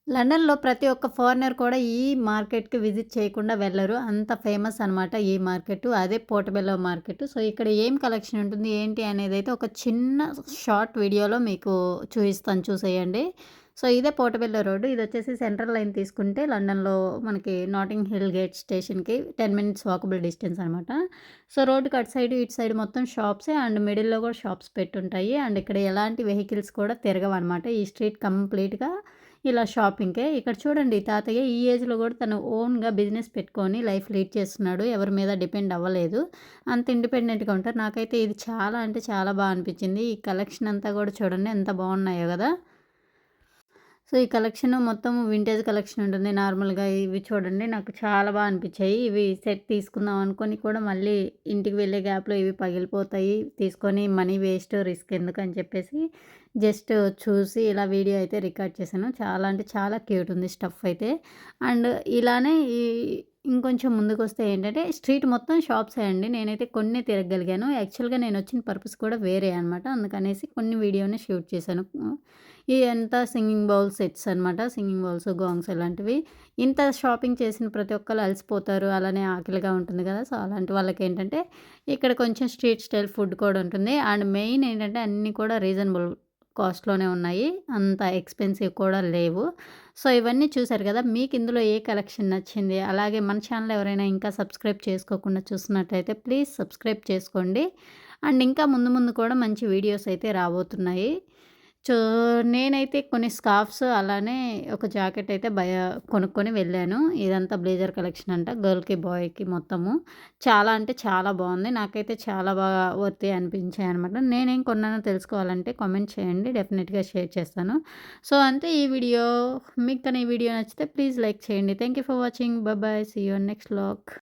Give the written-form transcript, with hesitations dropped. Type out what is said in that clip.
లండన్‌లో ప్రతి ఒక్క ఫారినర్ కూడా ఈ మార్కెట్‌కి విజిట్ చేయకుండా వెళ్లరు. అంత ఫేమస్ అనమాట ఈ మార్కెటు. అదే పోర్టబెల్లో మార్కెట్. సో, ఇక్కడ ఏం కలెక్షన్ ఉంటుంది, ఏంటి అనేదైతే ఒక చిన్న షార్ట్ వీడియోలో మీకు చూయిస్తాను చూసేయండి. సో, ఇదే పోర్టబెల్లో రోడ్. ఇదొచ్చేసి సెంట్రల్ లైన్ తీసుకుంటే లండన్‌లో మనకి నాటింగ్ హిల్ గేట్ స్టేషన్‌కి 10 మినిట్స్ వాకబుల్ డిస్టెన్స్ అనమాట. సో, రోడ్డుకి అటు సైడ్, ఇటు సైడ్ మొత్తం షాప్సే అండ్ మిడిల్‌లో కూడా షాప్స్ పెట్టుంటాయి. అండ్ ఇక్కడ ఎలాంటి వెహికల్స్ కూడా తిరగవనమాట. ఈ స్ట్రీట్ కంప్లీట్‌గా ఇలా షాపింగ్‌కే. ఇక్కడ చూడండి తాతయ్య ఈ ఏజ్‌లో గూడా తను ఓన్‌గా బిజినెస్ పెట్టుకొని లైఫ్ లీడ్ చేస్తున్నాడు. ఎవరి మీద డిపెండ్ అవ్వలేదు. అంత ఇండిపెండెంట్‌గా ఉంటారు. నాకైతే ఇది చాలా అంటే చాలా అనిపించింది. ఈ కలెక్షన్ అంతా గూడా చూడండి ఎంత బాగున్నాయో గదా! సో, ఈ కలెక్షన్ మొత్తం వింటేజ్ కలెక్షన్ ఉంటుంది. నార్మల్‌గా ఇవి చూడండి నాకు చాలా అనిపించాయి. ఇవి సెట్ తీసుకుందాం అనుకోని కూడా మళ్ళీ ఇంటికి వెళ్ళే గ్యాప్‌లో ఇవి పగిలిపోతాయి. తీసుకొని మనీ వేస్ట్ రిస్క్ ఎందుకని చెప్పేసి జస్ట్ చూసి ఇలా వీడియో అయితే రికార్డ్ చేశాను. చాలా అంటే చాలా క్యూట్ ఉంది స్టఫ్ అయితే. అండ్ ఇలానే ఇంకొంచెం ముందుకొస్తే ఏంటంటే స్ట్రీట్ మొత్తం షాప్సే అండి. నేనైతే కొన్నే తిరగగలిగాను. యాక్చువల్‌గా నేనొచ్చిన పర్పస్ కూడా వేరే అనమాట. అందుకనేసి కొన్ని వీడియోని షూట్ చేశాను. ఇదంతా సింగింగ్ బౌల్ సెట్స్ అనమాట. సింగింగ్ బౌల్స్, గోంగ్స్ ఇలాంటివి. ఇంత షాపింగ్ చేసిన ప్రతి ఒక్కళ్ళు అలసిపోతారు. అలానే ఆకలిగా ఉంటుంది కదా! సో, అలాంటి వాళ్ళకేంటంటే ఇక్కడ కొంచెం స్ట్రీట్ స్టైల్ ఫుడ్ కూడా ఉంటుంది. అండ్ మెయిన్ ఏంటంటే అన్నీ కూడా రీజనబుల్ కాస్ట్‌లోనే ఉన్నాయి. అంత ఎక్స్‌పెన్సివ్ కూడా లేవు. సో, ఇవన్నీ చూసారు కదా! మీకు ఇందులో ఏ కలెక్షన్ నచ్చింది? అలాగే మన ఛానల్ ఎవరైనా ఇంకా సబ్స్క్రైబ్ చేసుకోకుండా చూస్తున్నట్టయితే ప్లీజ్ సబ్స్క్రైబ్ చేసుకోండి. అండ్ ఇంకా ముందు ముందు కూడా మంచి వీడియోస్ అయితే రాబోతున్నాయి. సో, నేనైతే కొన్ని స్కార్ఫ్స్ అలానే ఒక జాకెట్ అయితే కొనుక్కొని వెళ్ళాను. ఇదంతా బ్లేజర్ కలెక్షన్ అంట. గర్ల్‌కి, బాయ్‌కి మొత్తము. చాలా అంటే చాలా బావుంది. నాకైతే చాలా బాగా వర్తీ అనిపించాయనమాట. నేనేం కొన్నానో తెలుసుకోవాలంటే కామెంట్ చేయండి. డెఫినిట్‌గా షేర్ చేస్తాను. సో, అంతే ఈ వీడియో. మీకు కానీ ఈ వీడియో నచ్చితే ప్లీజ్ లైక్ చేయండి. Thank you for watching. Bye bye. See you on next vlog.